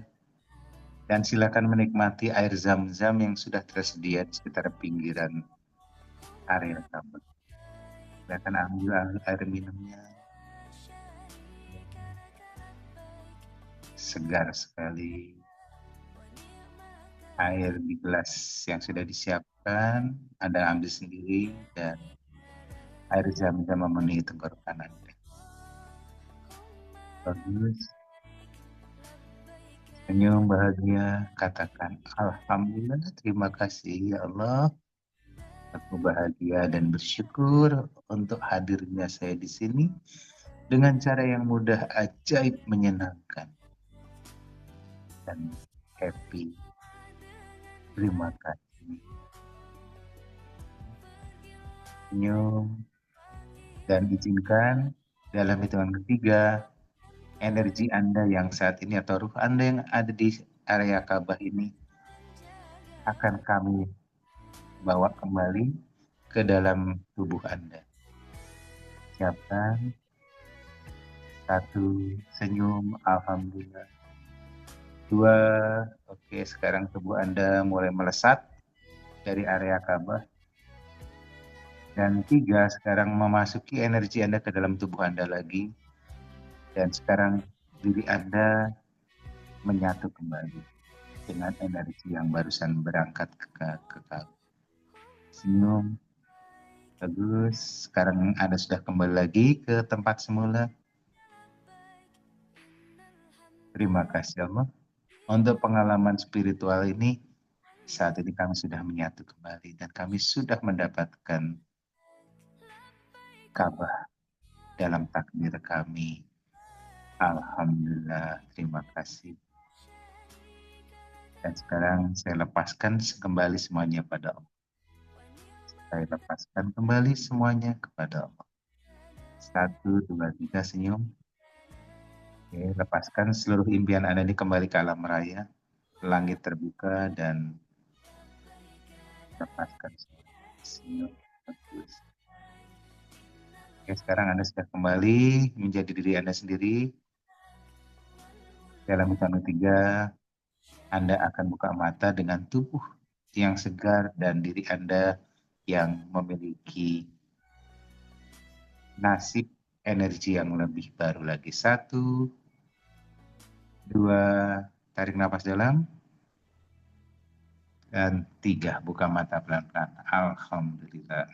Dan silakan menikmati air zam-zam yang sudah tersedia di sekitar pinggiran area Ka'bah. Silakan ambil air minumnya. Segar sekali. Air di gelas yang sudah disiapkan, Anda ambil sendiri dan air zam-zam memenuhi tenggorokan Anda. Bagus. Senyum bahagia, katakan Alhamdulillah, terima kasih ya Allah. Aku bahagia dan bersyukur untuk hadirnya saya di sini dengan cara yang mudah, ajaib, menyenangkan dan happy. Terima kasih. Senyum dan izinkan dalam hitungan ketiga energi Anda yang saat ini atau ruh Anda yang ada di area Ka'bah ini akan kami bawa kembali ke dalam tubuh Anda. Siapkan. 1, senyum, Alhamdulillah. 2, oke, sekarang tubuh Anda mulai melesat dari area Ka'bah. Dan 3, sekarang memasuki energi Anda ke dalam tubuh Anda lagi. Dan sekarang diri Anda menyatu kembali dengan energi yang barusan berangkat ke Ka'bah. Senyum. Bagus. Sekarang Anda sudah kembali lagi ke tempat semula. Terima kasih Allah. Untuk pengalaman spiritual ini, saat ini kami sudah menyatu kembali dan kami sudah mendapatkan Ka'bah dalam takdir kami. Alhamdulillah, terima kasih. Dan sekarang saya lepaskan kembali semuanya pada Allah. Saya lepaskan kembali semuanya kepada Allah. 1, 2, 3, senyum. Oke, lepaskan seluruh impian Anda ini kembali ke alam raya. Langit terbuka dan lepaskan senyum. Bagus. Oke, sekarang Anda sudah kembali menjadi diri Anda sendiri. Dalam hitungan 3, Anda akan buka mata dengan tubuh yang segar dan diri Anda yang memiliki nasib energi yang lebih baru lagi. 1, 2, tarik nafas dalam. Dan 3, buka mata pelan-pelan. Alhamdulillah.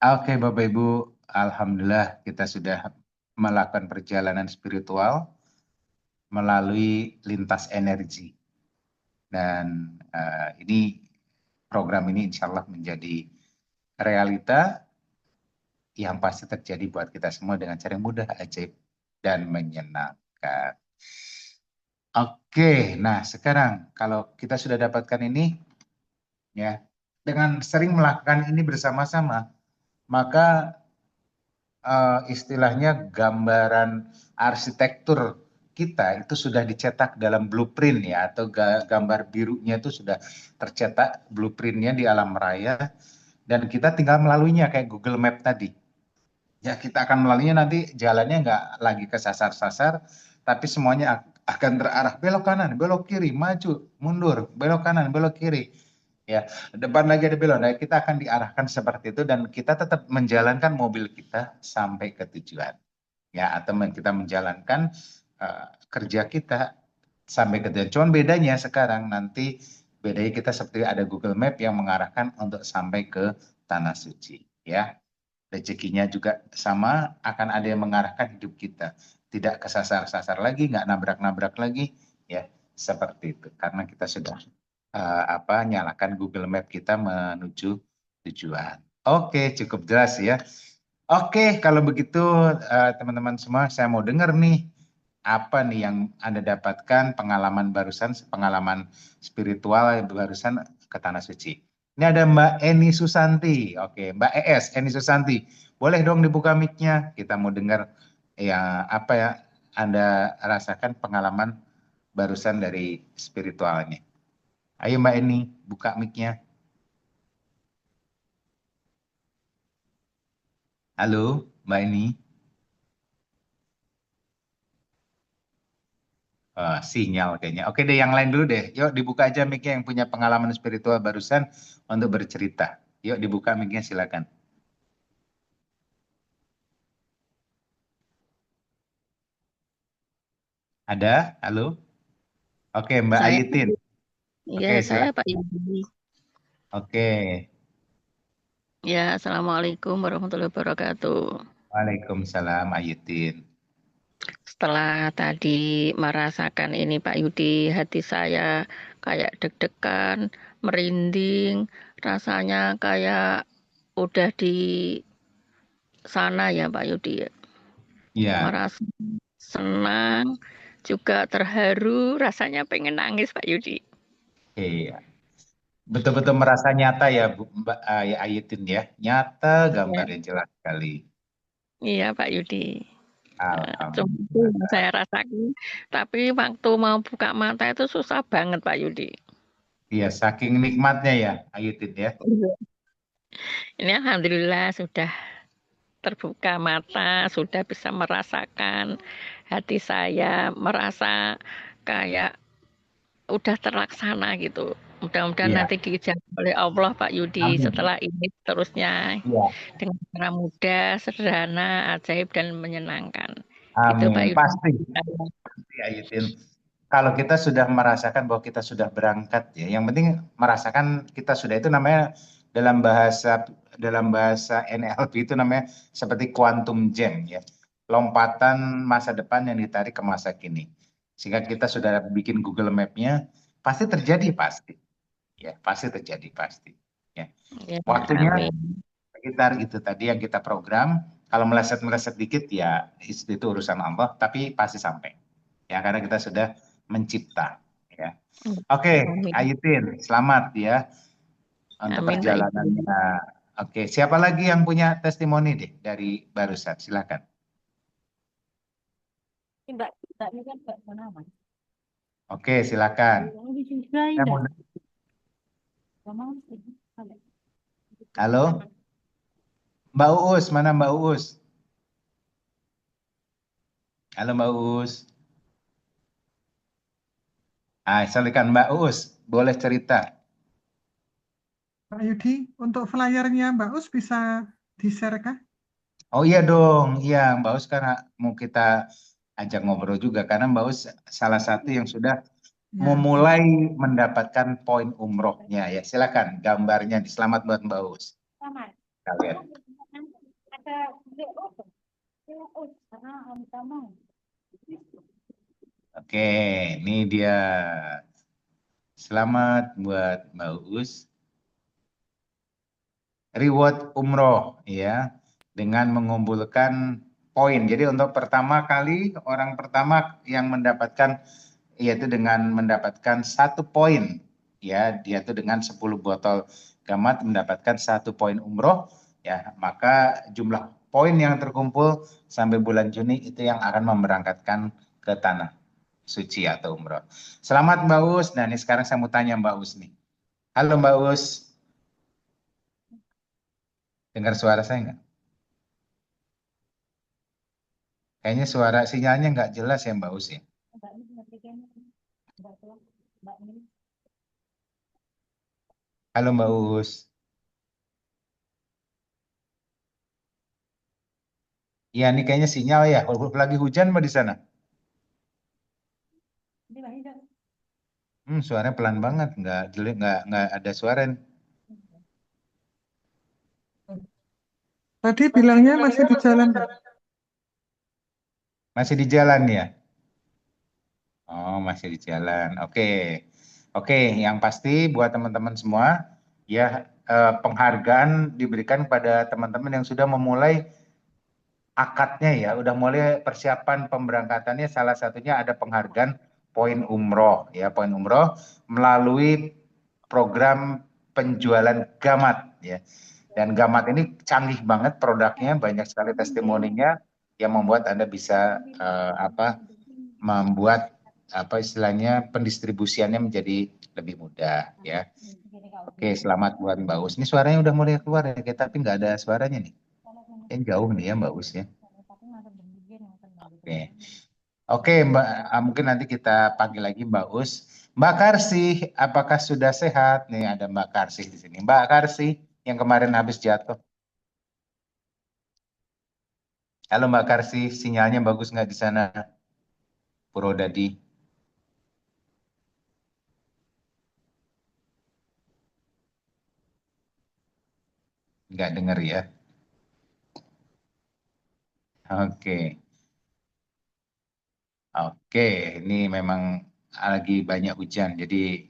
Oke, Bapak Ibu, Alhamdulillah kita sudah melakukan perjalanan spiritual melalui lintas energi. Dan ini program ini insya Allah menjadi realita yang pasti terjadi buat kita semua dengan cara yang mudah, ajaib, dan menyenangkan. Oke, nah sekarang kalau kita sudah dapatkan ini, ya, dengan sering melakukan ini bersama-sama, maka istilahnya gambaran arsitektur kita itu sudah dicetak dalam blueprint ya, atau gambar birunya itu sudah tercetak blueprintnya di alam raya, dan kita tinggal melaluinya kayak Google Map tadi. Ya, kita akan melaluinya, nanti jalannya nggak lagi kesasar-sasar, tapi semuanya akan terarah, belok kanan, belok kiri, maju, mundur, belok kanan, belok kiri. Ya, depan lagi ada belok. Nah, kita akan diarahkan seperti itu, dan kita tetap menjalankan mobil kita sampai ke tujuan. Ya, atau kita menjalankan kerja kita sampai ke tujuan. Cuman bedanya sekarang nanti bedanya kita seperti ada Google Map yang mengarahkan untuk sampai ke tanah suci. Ya, rezekinya juga sama, akan ada yang mengarahkan hidup kita, tidak kesasar-sasar lagi, nggak nabrak-nabrak lagi, ya seperti itu. Karena kita sudah nyalakan Google Map kita menuju tujuan. Oke, cukup jelas ya. Oke, kalau begitu teman-teman semua, saya mau dengar nih apa nih yang Anda dapatkan pengalaman barusan, pengalaman spiritual barusan ke tanah suci. Ini ada Mbak Eni Susanti. Oke, Mbak Eni Susanti. Boleh dong dibuka mic-nya. Kita mau dengar ya apa ya Anda rasakan pengalaman barusan dari spiritualnya. Ayo Mbak Eni, buka mic-nya. Halo, Mbak Eni. Sinyal kayaknya. Oke deh, yang lain dulu deh. Yuk dibuka aja mic-nya yang punya pengalaman spiritual barusan untuk bercerita. Yuk dibuka mic-nya, silakan. Ada? Halo? Oke, Mbak Ayitin. Oke, Iya, saya silakan. Pak Yudi. Oke. Ya, Assalamualaikum warahmatullahi wabarakatuh. Waalaikumsalam, Ayitin. Setelah tadi merasakan ini Pak Yudi, hati saya kayak deg-degan, merinding, rasanya kayak udah di sana ya Pak Yudi. Ya, Merasa senang, juga terharu, rasanya pengen nangis Pak Yudi. iya. Betul-betul merasa nyata ya, Mbak Ayitin ya. Nyata, gambarnya jelas sekali. Iya Pak Yudi. Cuma itu yang Alhamdulillah. saya rasakan, tapi waktu mau buka mata itu susah banget Pak Yudi. Iya, saking nikmatnya ya, Ayitin ya. Ini alhamdulillah sudah terbuka mata, sudah bisa merasakan hati saya, merasa kayak udah terlaksana gitu. Mudah-mudahan Iya, nanti dijawab oleh Allah Pak Yudi amin. setelah ini seterusnya Iya, dengan cara mudah, sederhana, ajaib dan menyenangkan. Gitu Pak amin. Yudi. Pasti Ayitin. Kalau kita sudah merasakan bahwa kita sudah berangkat ya, yang penting merasakan kita sudah, itu namanya dalam bahasa NLP itu namanya seperti quantum jump ya. Lompatan masa depan yang ditarik ke masa kini. Sehingga kita sudah bikin Google Map-nya, pasti terjadi pasti. Ya, pasti terjadi pasti. Ya. Ya, Waktunya amin. sekitar itu tadi yang kita program. Kalau meleset-meleset dikit ya itu urusan Allah, tapi pasti sampai. Ya, karena kita sudah mencipta. Ya. Oke, Amin. Ayitin, selamat ya untuk Amin, Pak Yudi. perjalanannya. Oke, siapa lagi yang punya testimoni deh dari barusan? Silakan. Mbaknya kan Mbak Monaman. Oke, silakan. Saya mau- Halo, Mbak Uus, mana Mbak Uus? Halo Mbak Uus. Silakan Mbak Uus, boleh cerita. Pak Yudi, untuk flyernya Mbak Us bisa di-share kah? Oh iya dong, iya Mbak Us kan mau kita ajak ngobrol juga, karena Mbak Us salah satu yang sudah Ya, memulai mendapatkan poin umrohnya ya. Silakan gambarnya, selamat buat Mbak Us. Selamat. Kita lihat. Ada karena kamu. Oke, ini dia. Selamat buat Mbak Uus. Reward umroh ya, dengan mengumpulkan poin. Jadi untuk pertama kali orang pertama yang mendapatkan yaitu dengan mendapatkan 1 poin ya, dia tuh dengan 10 botol gamat mendapatkan 1 poin umroh ya, maka jumlah poin yang terkumpul sampai bulan Juni itu yang akan memberangkatkan ke tanah suci atau umroh. Selamat Mbak Us. Nah, ini sekarang saya mau tanya Mbak Us nih. Halo Mbak Us. Dengar suara saya nggak? Kayaknya suara sinyalnya nggak jelas ya Mbak Us ya. Halo Mbak Us. Ya, ini kayaknya sinyal ya. Kalau lagi hujan Mbak di sana? Suaranya pelan banget, nggak jelek, nggak ada suara nih. Tadi bilangnya masih di jalan, Pak. Masih di jalan ya? Oh, masih di jalan. Oke. Oke, yang pasti buat teman-teman semua, ya penghargaan diberikan kepada teman-teman yang sudah memulai akadnya ya, udah mulai persiapan pemberangkatannya. Salah satunya ada penghargaan poin umroh ya, poin umroh melalui program penjualan gamat ya. Dan gamat ini canggih banget produknya, banyak sekali testimoninya yang membuat Anda bisa membuat istilahnya pendistribusiannya menjadi lebih mudah ya. Oke, selamat buat Mbak Us. Ini suaranya udah mulai keluar ya, tapi nggak ada suaranya nih. Yang jauh nih ya Mbak Us ya. Oke. Oke, Mbak, mungkin nanti kita panggil lagi Mbak Us. Mbak Karsih, apakah sudah sehat? Nih ada Mbak Karsih di sini. Mbak Karsih yang kemarin habis jatuh. Halo Mbak Karsih, sinyalnya bagus nggak di sana? Purwodadi. Nggak dengar ya? Oke. Oke, ini memang lagi banyak hujan, jadi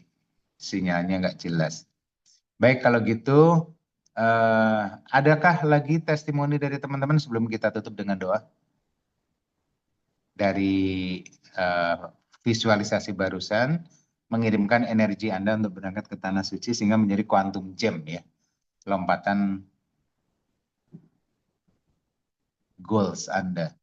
sinyalnya nggak jelas. Baik, kalau gitu, adakah lagi testimoni dari teman-teman sebelum kita tutup dengan doa? Dari visualisasi barusan, mengirimkan energi Anda untuk berangkat ke Tanah Suci sehingga menjadi quantum gem ya, lompatan goals Anda.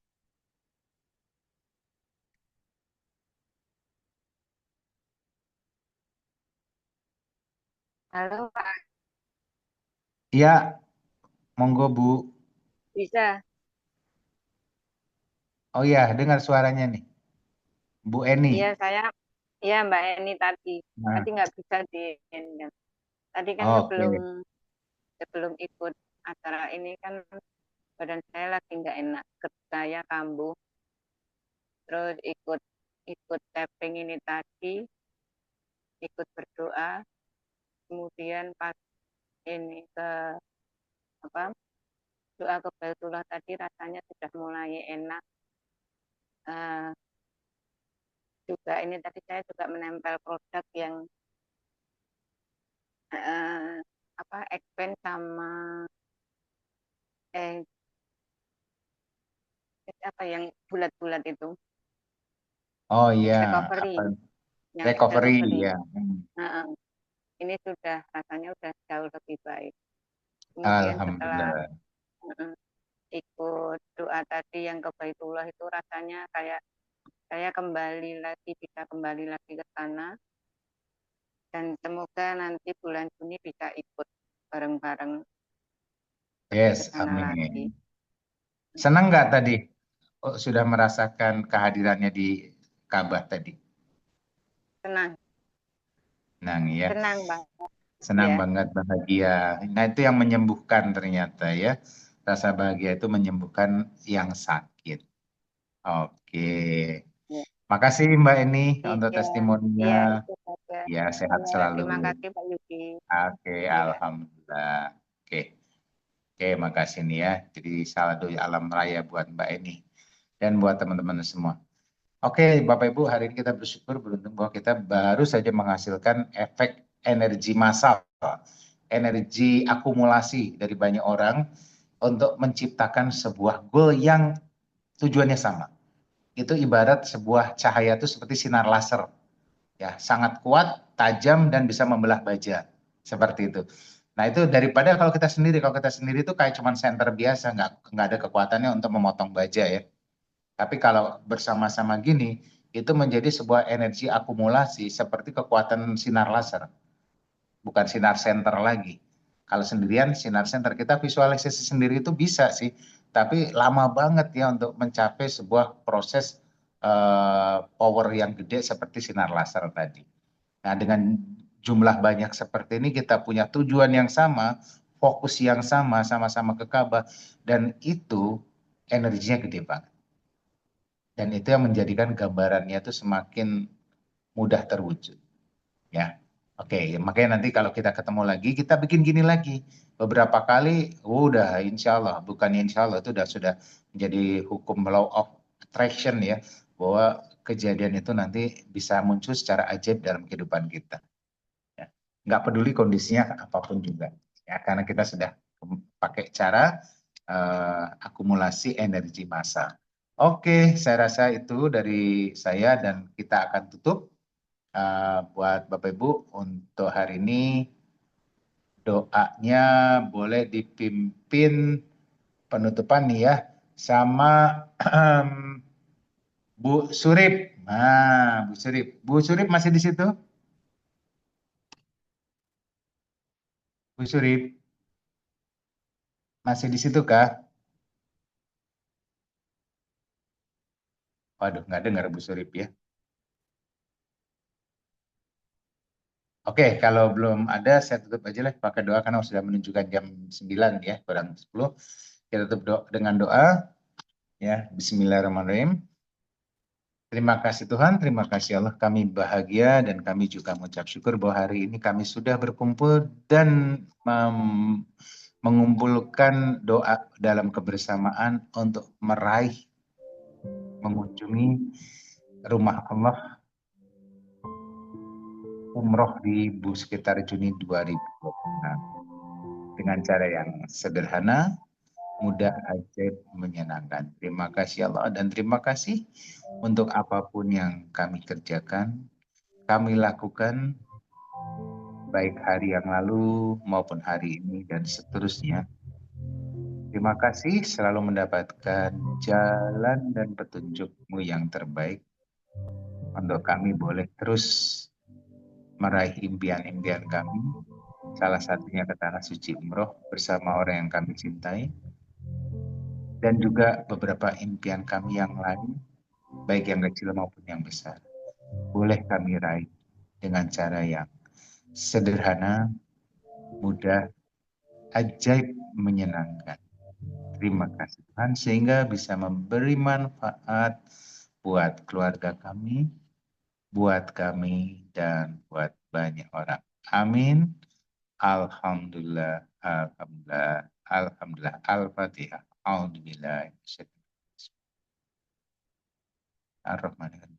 Halo Pak, Ya, monggo Bu. bisa? Oh ya, dengar suaranya nih. Bu Eni. Iya iya Mbak Eni tadi Nah, nggak bisa di tadi kan oke. sebelum ikut acara ini kan badan saya lagi nggak enak, gerd saya kambuh, terus ikut ikut tapping ini tadi, ikut berdoa, kemudian pas ini ke apa doa ke Baitullah tadi rasanya sudah mulai enak. Juga ini tadi saya juga menempel produk yang expand sama apa yang bulat-bulat itu Oh iya, recovery apa? yang Recovery ya. ini sudah rasanya sudah jauh lebih baik. Kemudian setelah Alhamdulillah. ikut doa tadi yang ke Baitullah itu rasanya kayak saya bisa kembali lagi ke sana, dan semoga nanti bulan Juni bisa ikut bareng-bareng ke Yes, sana lagi. amin. Senang nggak tadi? Oh, sudah merasakan kehadirannya di Ka'bah tadi? Senang Ya. banget. Senang Ya. banget, bahagia. Nah, itu yang menyembuhkan ternyata ya. Rasa bahagia itu menyembuhkan yang sakit. Oke. Ya. Makasih Mbak Eni untuk Iya, testimoninya. itu saja. Ya, sehat Ya, selalu. terima kasih Pak Yuki. Oke, Ya. alhamdulillah. Oke. Oke, makasih nih ya. Jadi saldo alam raya buat Mbak Eni dan buat teman-teman semua. Oke, Bapak Ibu, hari ini kita bersyukur beruntung bahwa kita baru saja menghasilkan efek energi massal, energi akumulasi dari banyak orang untuk menciptakan sebuah goal yang tujuannya sama. Itu ibarat sebuah cahaya itu seperti sinar laser, ya, sangat kuat, tajam dan bisa membelah baja, seperti itu. Nah itu daripada kalau kita sendiri itu kayak cuman senter biasa, nggak ada kekuatannya untuk memotong baja ya. Tapi kalau bersama-sama gini, itu menjadi sebuah energi akumulasi seperti kekuatan sinar laser. Bukan sinar senter lagi. Kalau sendirian sinar senter, kita visualisasi sendiri itu bisa sih. Tapi lama banget ya untuk mencapai sebuah proses power yang gede seperti sinar laser tadi. Nah dengan jumlah banyak seperti ini kita punya tujuan yang sama, fokus yang sama, sama-sama ke Ka'bah. Dan itu energinya gede banget. Dan itu yang menjadikan gambarannya itu semakin mudah terwujud. Ya, oke. Makanya nanti kalau kita ketemu lagi, kita bikin gini lagi. Beberapa kali, udah insya Allah, bukan insya Allah, itu sudah menjadi hukum law of attraction ya, bahwa kejadian itu nanti bisa muncul secara ajaib dalam kehidupan kita. Ya. Nggak peduli kondisinya apapun juga. Ya, karena kita sudah pakai cara akumulasi energi massa. Oke, saya rasa itu dari saya dan kita akan tutup buat Bapak Ibu untuk hari ini. Doanya boleh dipimpin penutupan nih ya sama Bu Surip. Nah, Bu Surip. Bu Surip masih di situ? Bu Surip. Masih di situ kah? Waduh, nggak dengar Bu Surip ya. Oke, kalau belum ada, saya tutup aja lah pakai doa karena sudah menunjukkan jam 9 ya, kurang 10. Kita tutup dengan doa. Ya, Bismillahirrahmanirrahim. Terima kasih Tuhan, terima kasih Allah. Kami bahagia dan kami juga mengucap syukur bahwa hari ini kami sudah berkumpul dan mengumpulkan doa dalam kebersamaan untuk meraih, mengunjungi rumah Allah umroh di sekitar Juni 2026 dengan cara yang sederhana, mudah, ajaib, menyenangkan. Terima kasih Allah dan terima kasih untuk apapun yang kami kerjakan, kami lakukan baik hari yang lalu maupun hari ini dan seterusnya. Terima kasih selalu mendapatkan jalan dan petunjuk-Mu yang terbaik untuk kami boleh terus meraih impian-impian kami, salah satunya ke Tanah Suci Umroh bersama orang yang kami cintai, dan juga beberapa impian kami yang lain, baik yang kecil maupun yang besar, boleh kami raih dengan cara yang sederhana, mudah, ajaib, menyenangkan. Terima kasih Tuhan, sehingga bisa memberi manfaat buat keluarga kami, buat kami, dan buat banyak orang. Amin. Alhamdulillah, alhamdulillah, alhamdulillah. Al-Fatihah. A'udzubillahi Ar-Rahmanirrahim.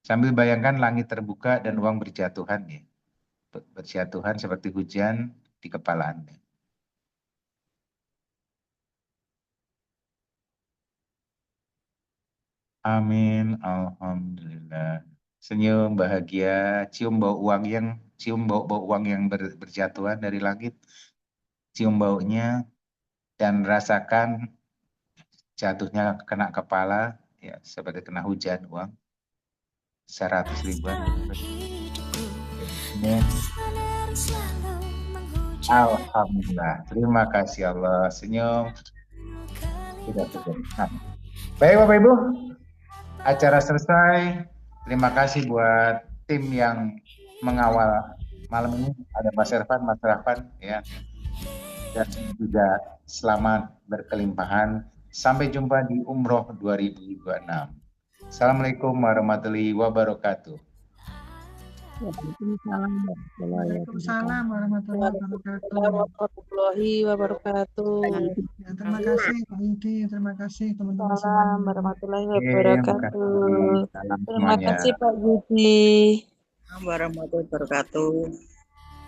Sambil bayangkan langit terbuka dan uang berjatuhan ya. Berjatuhan seperti hujan di kepala Anda. Amin. Alhamdulillah. Senyum bahagia, cium bau uang yang berjatuhan dari langit. Cium baunya dan rasakan jatuhnya kena kepala ya seperti kena hujan uang 100 ribuan. Alhamdulillah. Terima kasih Allah. Senyum. Sudah terjadi. Baik Bapak Ibu, acara selesai. Terima kasih buat tim yang mengawal malam ini. Ada Mas Ervan, Mas Rahvan ya. Dan juga selamat berkelimpahan. Sampai jumpa di Umroh 2026. Assalamualaikum warahmatullahi wabarakatuh. Waalaikumsalam Waalaikumsalam warahmatullahi wabarakatuh. warahmatullahi wabarakatuh. Ya, terima kasih Pak Yudi, terima kasih teman-teman Salam semuanya. warahmatullahi Oke, wabarakatuh. Salam Terima semuanya. kasih Pak Yudi. warahmatullahi wabarakatuh.